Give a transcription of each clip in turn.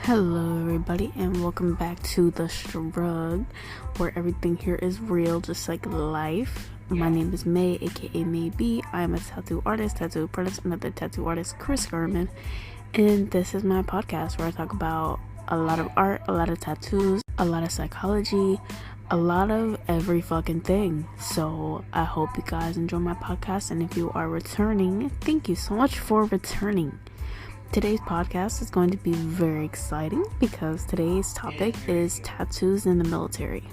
Hello everybody and welcome back to the Strug, where everything here is real just like life. My name is May, aka May B. I am a tattoo artist, tattoo apprentice, and other tattoo artist, Chris Garman. And this is my podcast where I talk about a lot of art, a lot of tattoos, a lot of psychology, a lot of every fucking thing. So I hope you guys enjoy my podcast, and if you are returning, thank you so much for returning. Today's podcast is going to be very exciting because today's topic is tattoos in the military.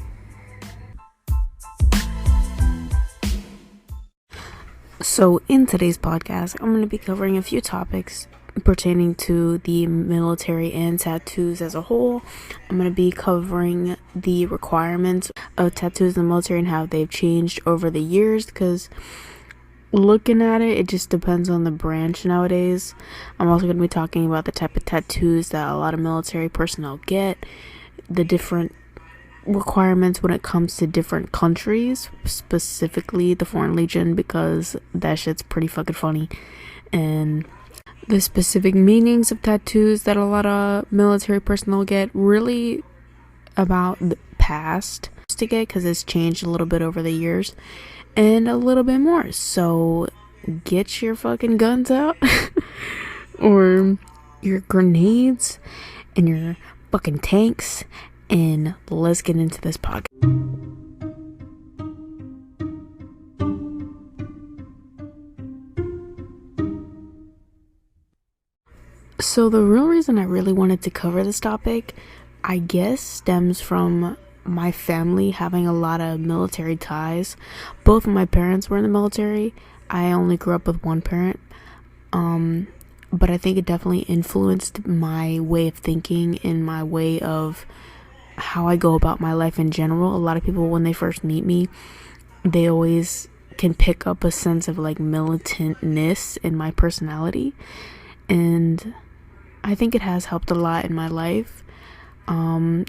So in today's podcast, I'm going to be covering a few topics pertaining to the military and tattoos as a whole. I'm going to be covering the requirements of tattoos in the military and how they've changed over the years, because looking at it, it just depends on the branch nowadays. I'm also going to be talking about the type of tattoos that a lot of military personnel get, the different requirements when it comes to different countries, specifically the Foreign Legion, because that shit's pretty fucking funny, and the specific meanings of tattoos that a lot of military personnel get, really about the past to get, because it's changed a little bit over the years, and a little bit more. So get your fucking guns out or your grenades and your fucking tanks, and let's get into this podcast. So the real reason I really wanted to cover this topic, I guess, stems from my family having a lot of military ties. Both of my parents were in the military. I only grew up with one parent, but I think it definitely influenced my way of thinking and my way of how I go about my life in general. A lot of people, when they first meet me, they always can pick up a sense of like militantness in my personality, and I think it has helped a lot in my life.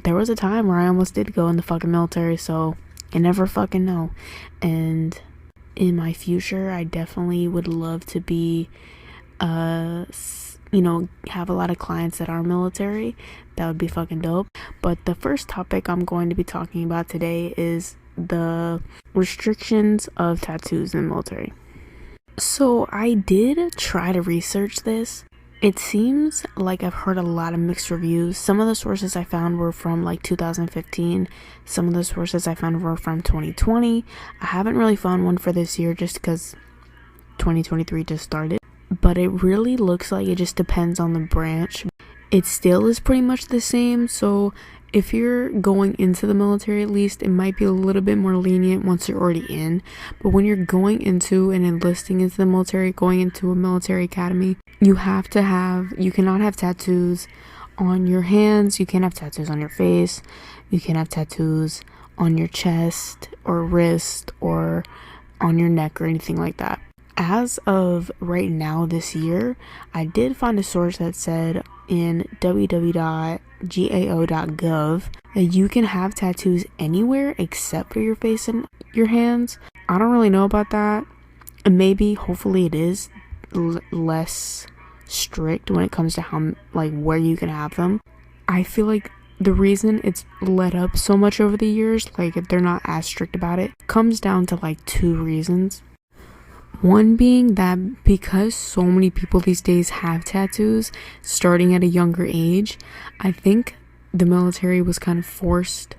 There was a time where I almost did go in the fucking military, so you never fucking know. And in my future, I definitely would love to be, have a lot of clients that are military. That would be fucking dope. But the first topic I'm going to be talking about today is the restrictions of tattoos in the military. So I did try to research this. It seems like I've heard a lot of mixed reviews. Some of the sources I found were from like 2015. Some of the sources I found were from 2020. I haven't really found one for this year just because 2023 just started. But it really looks like it just depends on the branch. It still is pretty much the same. So if you're going into the military, at least, it might be a little bit more lenient once you're already in. But when you're going into and enlisting into the military, going into a military academy, you cannot have tattoos on your hands, you can't have tattoos on your face, you can't have tattoos on your chest or wrist or on your neck or anything like that. As of right now this year, I did find a source that said in www.gao.gov that you can have tattoos anywhere except for your face and your hands. I don't really know about that. And maybe, hopefully it is less strict when it comes to where you can have them. I feel like the reason it's let up so much over the years, like if they're not as strict about it, comes down to like two reasons. One being that because so many people these days have tattoos starting at a younger age, I think the military was kind of forced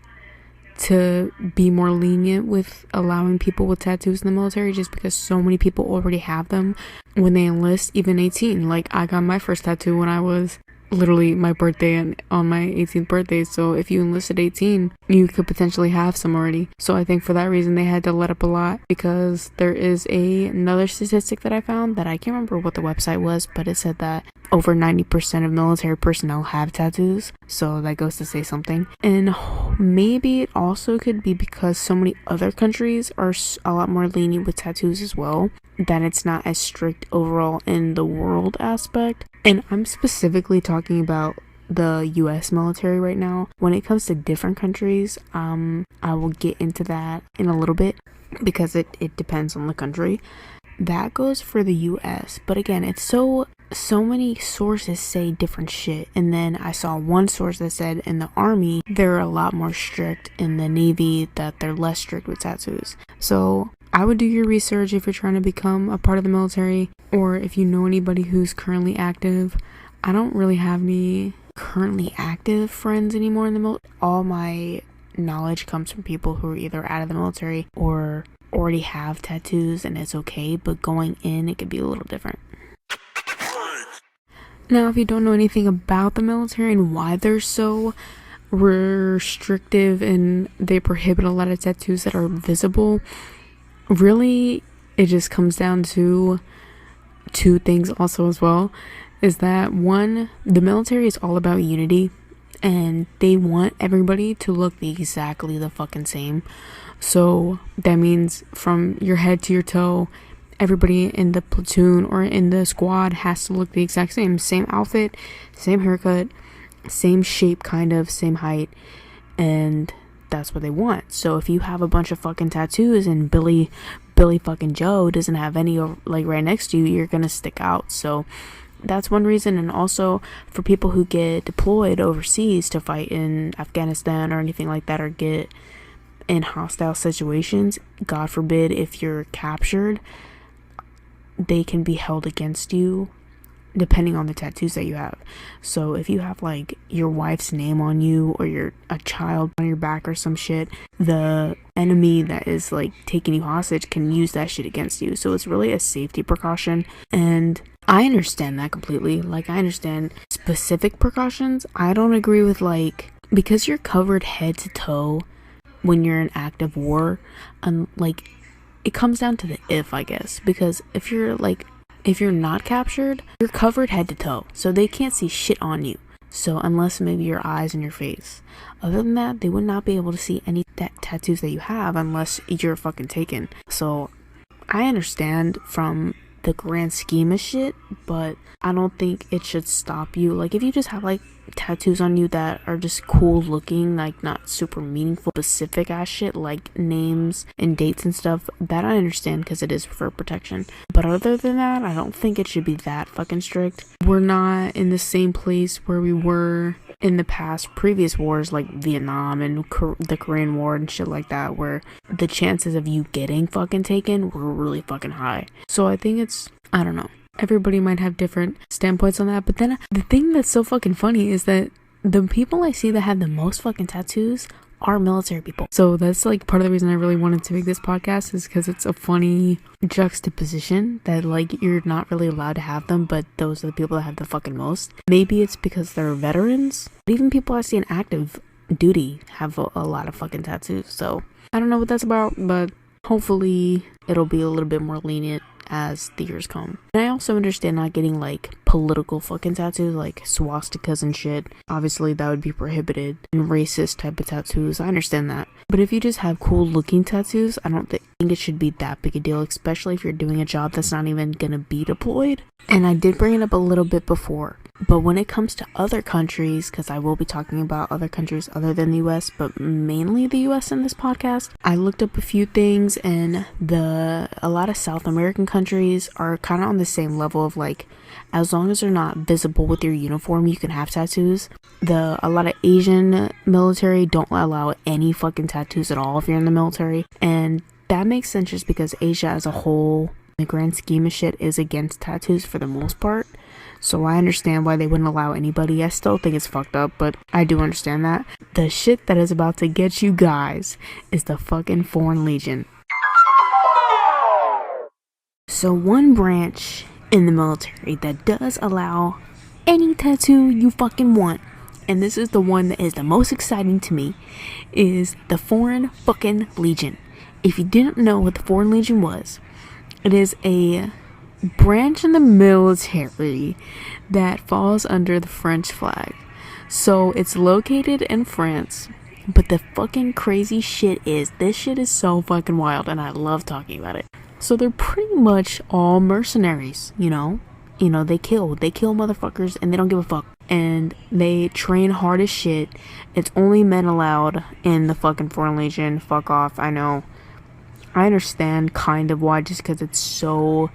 to be more lenient with allowing people with tattoos in the military, just because so many people already have them when they enlist, even 18. Like, I got my first tattoo when I was literally my birthday and on my 18th birthday. So if you enlist at 18, you could potentially have some already. So I think for that reason they had to let up a lot, because there is another statistic that I found that I can't remember what the website was, but it said that over 90% of military personnel have tattoos. So that goes to say something. And maybe it also could be because so many other countries are a lot more lenient with tattoos as well, that it's not as strict overall in the world aspect. And I'm specifically talking about the US military right now. When it comes to different countries, I will get into that in a little bit, because it depends on the country. That goes for the US. But again, it's so so many sources say different shit, and then I saw one source that said in the army they're a lot more strict, in the navy that they're less strict with tattoos. So I would do your research if you're trying to become a part of the military, or if you know anybody who's currently active. I don't really have any currently active friends anymore in the military. All my knowledge comes from people who are either out of the military or already have tattoos, and it's okay, but going in it could be a little different. Now, if you don't know anything about the military and why they're so restrictive and they prohibit a lot of tattoos that are visible, really it just comes down to two things also as well. Is that one, the military is all about unity, and they want everybody to look exactly the fucking same. So that means from your head to your toe, everybody in the platoon or in the squad has to look the exact same outfit, same haircut, same shape, kind of same height, and that's what they want. So if you have a bunch of fucking tattoos and Billy fucking Joe doesn't have any like right next to you, you're gonna stick out. So that's one reason. And also for people who get deployed overseas to fight in Afghanistan or anything like that, or get in hostile situations, God forbid, if you're captured, they can be held against you depending on the tattoos that you have. So if you have like your wife's name on you, or a child on your back or some shit, the enemy that is like taking you hostage can use that shit against you. So it's really a safety precaution, and I understand that completely. Like, I understand specific precautions. I don't agree with, like, because you're covered head to toe when you're in active war, like, it comes down to the if, I guess, because if you're not captured, you're covered head to toe, so they can't see shit on you. So unless maybe your eyes and your face, other than that, they would not be able to see any tattoos that you have unless you're fucking taken. So I understand from the grand scheme of shit, but I don't think it should stop you. Like, if you just have like tattoos on you that are just cool looking, like not super meaningful, specific ass shit like names and dates and stuff, that I understand because it is for protection. But other than that, I don't think it should be that fucking strict. We're not in the same place where we were in the past previous wars, like Vietnam and the Korean War and shit like that, where the chances of you getting fucking taken were really fucking high. So I think I don't know, everybody might have different standpoints on that. But then the thing that's so fucking funny is that the people I see that have the most fucking tattoos are military people. So that's like part of the reason I really wanted to make this podcast, is because it's a funny juxtaposition that like you're not really allowed to have them, but those are the people that have the fucking most. Maybe it's because they're veterans, but even people I see in active duty have a lot of fucking tattoos. So I don't know what that's about, but hopefully it'll be a little bit more lenient as the years come. And I also understand not getting like political fucking tattoos like swastikas and shit. Obviously that would be prohibited. And racist type of tattoos, I understand that. But if you just have cool looking tattoos, I don't think it should be that big a deal, especially if you're doing a job that's not even gonna be deployed. And I did bring it up a little bit before, but when it comes to other countries, because I will be talking about other countries other than the US, but mainly the US in this podcast, I looked up a few things, and a lot of South American countries are kind of on the same level of like, as long as they're not visible with your uniform, you can have tattoos. A lot of Asian military don't allow any fucking tattoos at all if you're in the military, and that makes sense just because Asia as a whole, the grand scheme of shit, is against tattoos for the most part. So I understand why they wouldn't allow anybody. I still think it's fucked up, but I do understand that. The shit that is about to get you guys is the fucking Foreign Legion. So one branch in the military that does allow any tattoo you fucking want, and this is the one that is the most exciting to me, is the Foreign fucking Legion. If you didn't know what the Foreign Legion was, it is a branch in the military that falls under the French flag. So it's located in France, but the fucking crazy shit is, this shit is so fucking wild, and I love talking about it. So they're pretty much all mercenaries, you know, they kill motherfuckers, and they don't give a fuck, and they train hard as shit. It's only men allowed in the fucking Foreign Legion. Fuck off. I know, I understand kind of why, just because it's so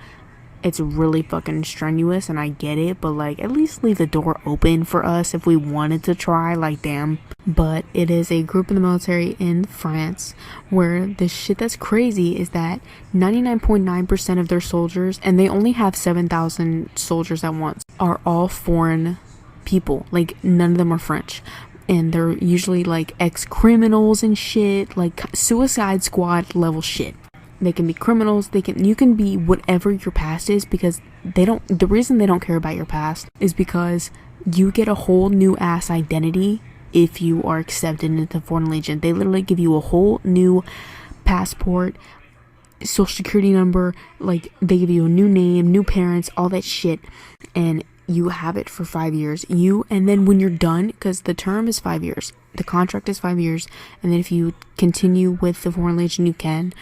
it's really fucking strenuous, and I get it, but like at least leave the door open for us if we wanted to try. Like, damn. But it is a group in the military in France where the shit that's crazy is that 99.9% of their soldiers, and they only have 7,000 soldiers at once, are all foreign people. Like, none of them are French, and they're usually like ex-criminals and shit, like Suicide Squad level shit. They can be criminals, you can be whatever your past is, because the reason they don't care about your past is because you get a whole new ass identity if you are accepted into the Foreign Legion. They literally give you a whole new passport, social security number, like they give you a new name, new parents, all that shit, and you have it for 5 years. And then when you're done, because the term is 5 years, the contract is 5 years, and then if you continue with the Foreign Legion, you can.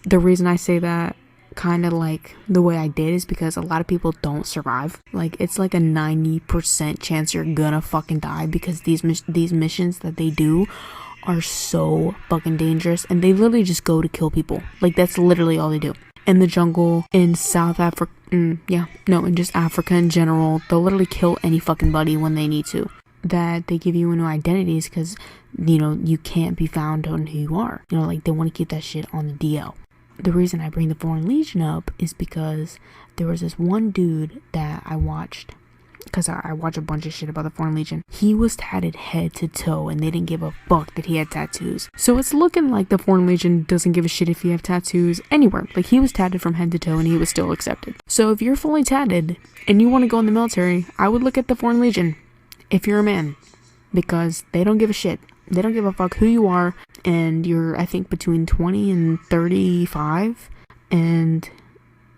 The reason I say that kind of like the way I did is because a lot of people don't survive. Like, it's like a 90% chance you're gonna fucking die, because these missions that they do are so fucking dangerous, and they literally just go to kill people. Like, that's literally all they do. In the jungle, in South Africa, in just Africa in general, they'll literally kill any fucking buddy when they need to. That they give you new identities because, you can't be found on who you are. Like, they want to keep that shit on the DL. The reason I bring the Foreign Legion up is because there was this one dude that I watched, because I watch a bunch of shit about the Foreign Legion. He was tatted head to toe, and they didn't give a fuck that he had tattoos. So it's looking like the Foreign Legion doesn't give a shit if you have tattoos anywhere. Like, he was tatted from head to toe, and he was still accepted. So if you're fully tatted and you want to go in the military, I would look at the Foreign Legion if you're a man, because they don't give a shit. They don't give a fuck who you are, and you're, I think, between 20 and 35, and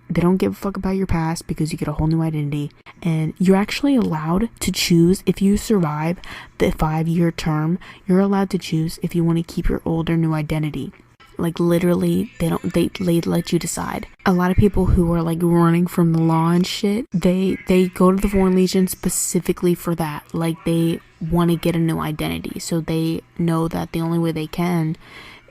they don't give a fuck about your past because you get a whole new identity, and you're actually allowed to choose. If you survive the 5-year term, you're allowed to choose if you want to keep your old or new identity. Like, literally, they let you decide. A lot of people who are like running from the law and shit, they go to the Foreign Legion specifically for that. Like, they want to get a new identity, so they know that the only way they can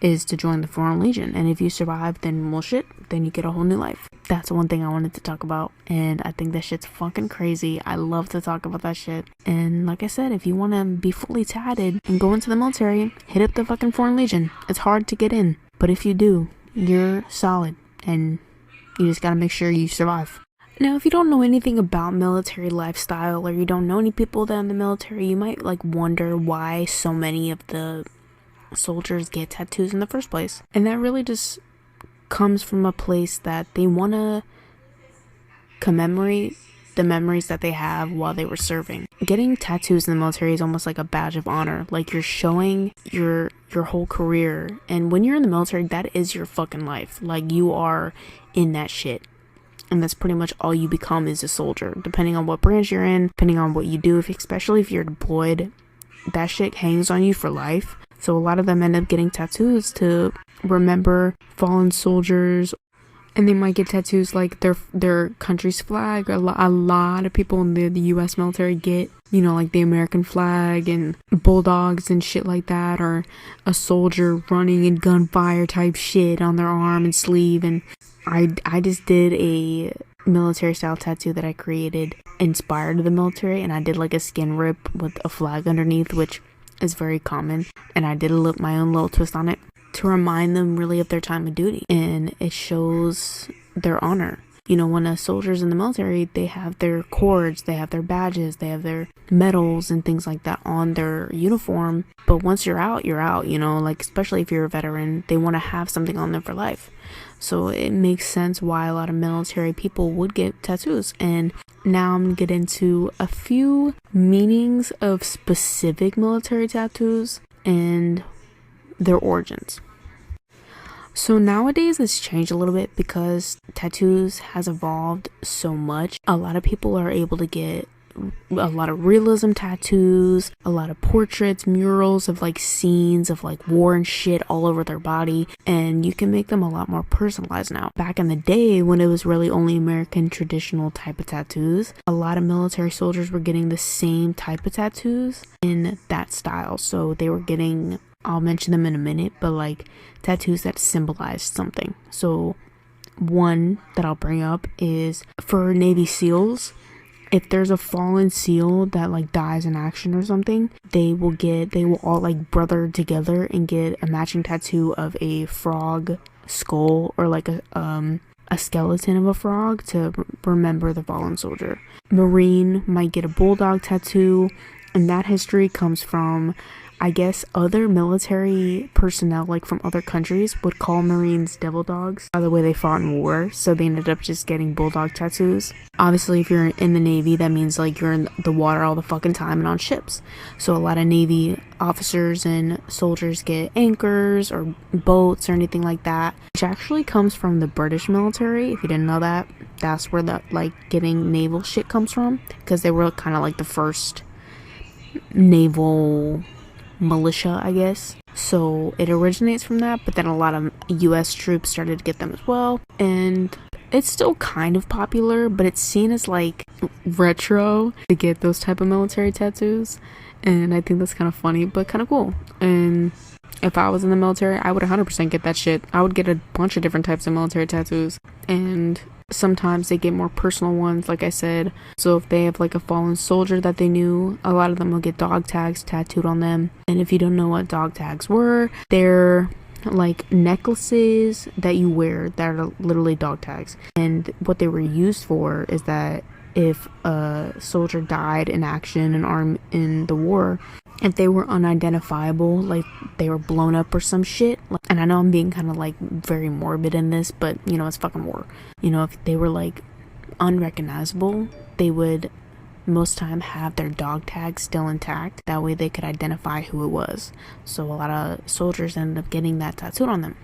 is to join the Foreign Legion. And if you survive, then well, shit, then you get a whole new life. That's one thing I wanted to talk about, and I think that shit's fucking crazy. I love to talk about that shit. And like I said, if you want to be fully tatted and go into the military, hit up the fucking Foreign Legion. It's hard to get in, but if you do, you're solid, and you just gotta make sure you survive. Now, if you don't know anything about military lifestyle, or you don't know any people that are in the military, you might like wonder why so many of the soldiers get tattoos in the first place. And that really just comes from a place that they want to commemorate the memories that they have while they were serving. Getting tattoos in the military is almost like a badge of honor. Like, you're showing your whole career, and when you're in the military, that is your fucking life. Like, you are in that shit, and that's pretty much all you become is a soldier, depending on what branch you're in, depending on what you do. Especially if you're deployed, that shit hangs on you for life. So a lot of them end up getting tattoos to remember fallen soldiers, and they might get tattoos like their country's flag. A lot of people in the US military get, like the American flag and bulldogs and shit like that, or a soldier running in gunfire type shit on their arm and sleeve. And I just did a military style tattoo that I created inspired the military, and I did like a skin rip with a flag underneath, which is very common, and I did my own little twist on it to remind them really of their time of duty, and it shows their honor. When a soldier's in the military, they have their cords, they have their badges, they have their medals and things like that on their uniform. But once you're out, like, especially if you're a veteran, they want to have something on them for life. So it makes sense why a lot of military people would get tattoos. And now I'm gonna get into a few meanings of specific military tattoos and their origins. So nowadays it's changed a little bit because tattoos has evolved so much. A lot of people are able to get a lot of realism tattoos, a lot of portraits, murals of like scenes of like war and shit all over their body, and you can make them a lot more personalized now. Back in the day, when it was really only American traditional type of tattoos, a lot of military soldiers were getting the same type of tattoos in that style. So they were getting, I'll mention them in a minute, but like tattoos that symbolized something. So one that I'll bring up is for Navy SEALs. If there's a fallen SEAL that like dies in action or something, they will all like brother together and get a matching tattoo of a frog skull or like a skeleton of a frog to remember the fallen soldier. Marine might get a bulldog tattoo, and that history comes from, I guess, other military personnel like from other countries would call Marines devil dogs by the way they fought in war, so they ended up just getting bulldog tattoos. Obviously, if you're in the Navy, that means like you're in the water all the fucking time and on ships. So a lot of Navy officers and soldiers get anchors or boats or anything like that, which actually comes from the British military. If you didn't know that, that's where the like getting naval shit comes from, because they were kind of like the first naval militia, I guess. So it originates from that, but then a lot of US troops started to get them as well, and it's still kind of popular, but it's seen as like retro to get those type of military tattoos, and I think that's kind of funny but kind of cool. And if I was in the military, I would 100% get that shit. I would get a bunch of different types of military tattoos, and sometimes they get more personal ones, like I said. So if they have like a fallen soldier that they knew, a lot of them will get dog tags tattooed on them. And if you don't know what dog tags were, they're like necklaces that you wear that are literally dog tags. And what they were used for is that if a soldier died in action in the war, if they were unidentifiable, like they were blown up or some shit, and I know I'm being kind of like very morbid in this, but you know, it's fucking war. You know, if they were like unrecognizable, they would most time have their dog tags still intact. That way they could identify who it was. So a lot of soldiers ended up getting that tattooed on them.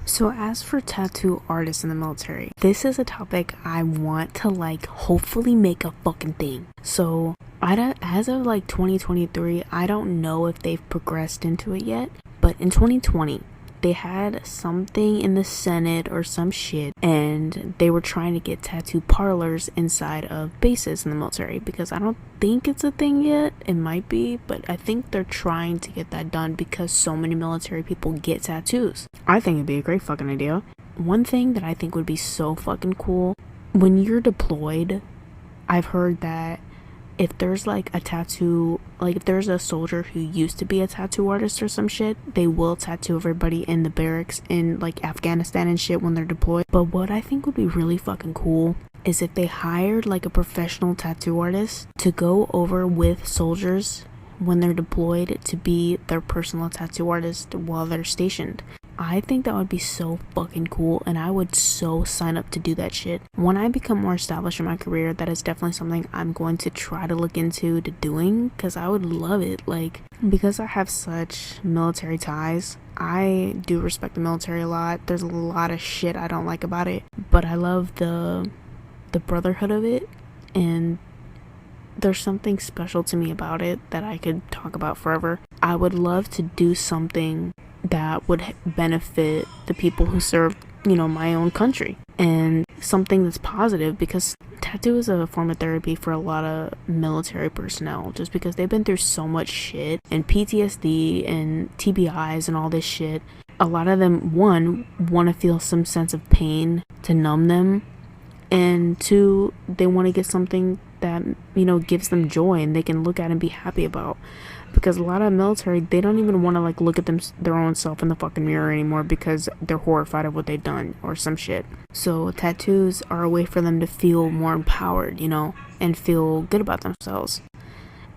So as for tattoo artists in the military, this is a topic I want to like hopefully make a fucking thing. So as of like 2023, I don't know if they've progressed into it yet, but in 2020 they had something in the Senate or some shit, and they were trying to get tattoo parlors inside of bases in the military, because I don't think it's a thing yet. It might be, but I think they're trying to get that done because so many military people get tattoos. I think it'd be a great fucking idea. One thing that I think would be so fucking cool, when you're deployed, I've heard that if there's like a tattoo, like if there's a soldier who used to be a tattoo artist or some shit, they will tattoo everybody in the barracks in like Afghanistan and shit when they're deployed. But what I think would be really fucking cool is if they hired like a professional tattoo artist to go over with soldiers when they're deployed to be their personal tattoo artist while they're stationed. I think that would be so fucking cool, and I would so sign up to do that shit. When I become more established in my career, that is definitely something I'm going to try to look into to doing, because I would love it. Like, because I have such military ties, I do respect the military a lot. There's a lot of shit I don't like about it, but I love the brotherhood of it, and there's something special to me about it that I could talk about forever. I would love to do something that would benefit the people who serve, you know, my own country, and something that's positive, because tattoo is a form of therapy for a lot of military personnel, just because they've been through so much shit and PTSD and TBIs and all this shit. A lot of them, one, want to feel some sense of pain to numb them, and two, they want to get something that, you know, gives them joy and they can look at and be happy about. Because a lot of military, they don't even want to like look at their own self in the fucking mirror anymore because they're horrified of what they've done or some shit. So tattoos are a way for them to feel more empowered, you know, and feel good about themselves.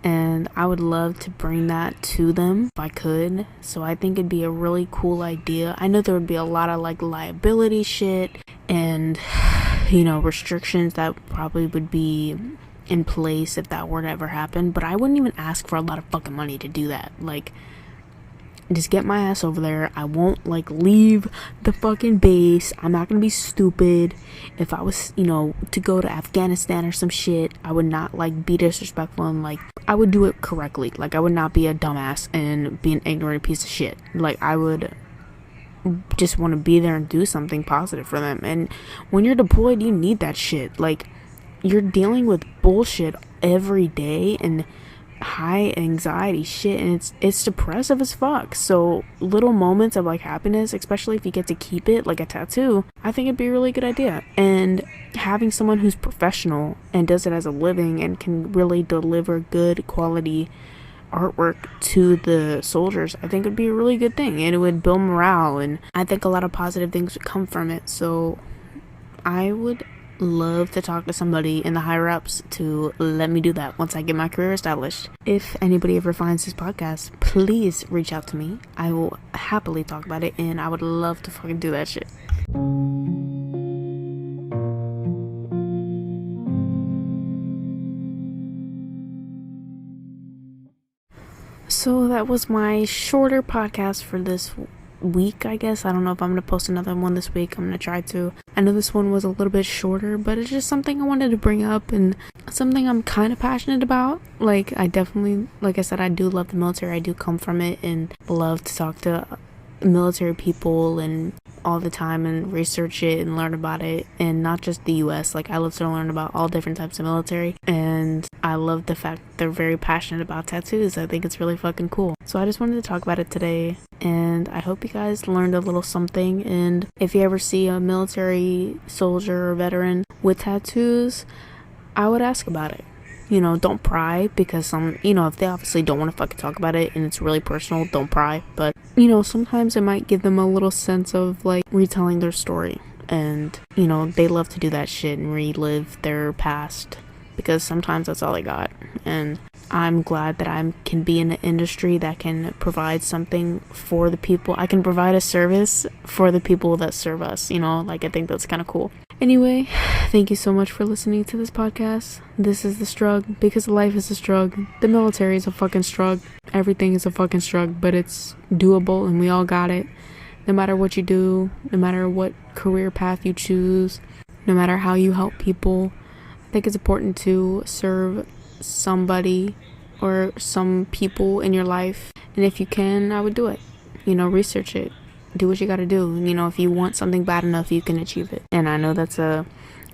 And I would love to bring that to them if I could. So I think it'd be a really cool idea. I know there would be a lot of like liability shit and, you know, restrictions that probably would be in place if that were to ever happen, but I wouldn't even ask for a lot of fucking money to do that. Like, just get my ass over there. I won't like leave the fucking base. I'm not gonna be stupid. If I was, you know, to go to Afghanistan or some shit, I would not like be disrespectful, and like I would do it correctly. Like, I would not be a dumbass and be an ignorant piece of shit. Like, I would just want to be there and do something positive for them. And when you're deployed, you need that shit. Like, you're dealing with bullshit every day and high anxiety shit, and it's depressive as fuck. So little moments of like happiness, especially if you get to keep it, like a tattoo, I think it'd be a really good idea. And having someone who's professional and does it as a living and can really deliver good quality artwork to the soldiers, I think would be a really good thing, and it would build morale, and I think a lot of positive things would come from it. So I would love to talk to somebody in the higher ups to let me do that once I get my career established. If anybody ever finds this podcast, please reach out to me. I will happily talk about it, and I would love to fucking do that shit. So that was my shorter podcast for this week, I guess. I don't know if I'm going to post another one this week. I'm going to try to. I know this one was a little bit shorter, but it's just something I wanted to bring up and something I'm kind of passionate about. Like, I definitely, like I said, I do love the military. I do come from it and love to talk to military people and all the time and research it and learn about it, and not just the US. Like, I love to learn about all different types of military, and I love the fact they're very passionate about tattoos. I think it's really fucking cool. So I just wanted to talk about it today, and I hope you guys learned a little something. And if you ever see a military soldier or veteran with tattoos, I would ask about it. You know, don't pry, because if they obviously don't want to fucking talk about it and it's really personal, don't pry. But, sometimes it might give them a little sense of, like, retelling their story. And, they love to do that shit and relive their past, because sometimes that's all they got. And I'm glad that I can be in an industry that can provide something for the people. I can provide a service for the people that serve us, I think that's kind of cool. Anyway, thank you so much for listening to this podcast. This is the Strug, because life is a Strug. The military is a fucking Strug. Everything is a fucking Strug, but it's doable and we all got it. No matter what you do, no matter what career path you choose, no matter how you help people, I think it's important to serve somebody or some people in your life. And if you can, I would do it. Research it. Do what you gotta do. If you want something bad enough, you can achieve it. And I know that's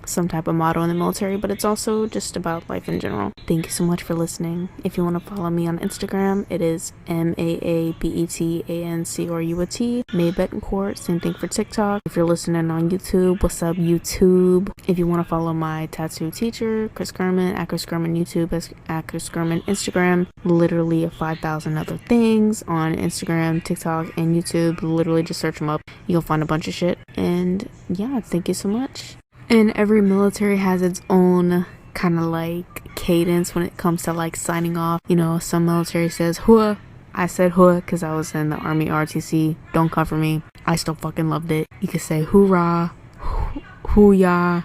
some type of motto in the military, but it's also just about life in general. Thank you so much for listening. If you want to follow me on Instagram, it is MAABETANCORUT, May Betancourt. Same thing for TikTok. If you're listening on YouTube, what's up, YouTube? If you want to follow my tattoo teacher, Chris Kerman, at Chris Kerman YouTube, at Chris Kerman Instagram, literally 5,000 other things on Instagram, TikTok, and YouTube. Literally just search them up. You'll find a bunch of shit. And yeah, thank you so much. And every military has its own kind of like cadence when it comes to like signing off. Some military says "hua." I said "hua" because I was in the Army RTC. Don't come for me. I still fucking loved it. You could say "hoorah," "hoo-yah,"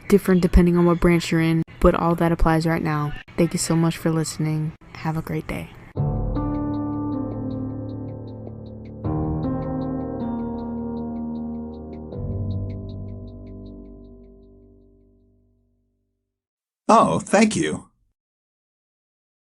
different depending on what branch you're in, but all that applies right now. Thank you so much for listening. Have a great day. Oh, thank you.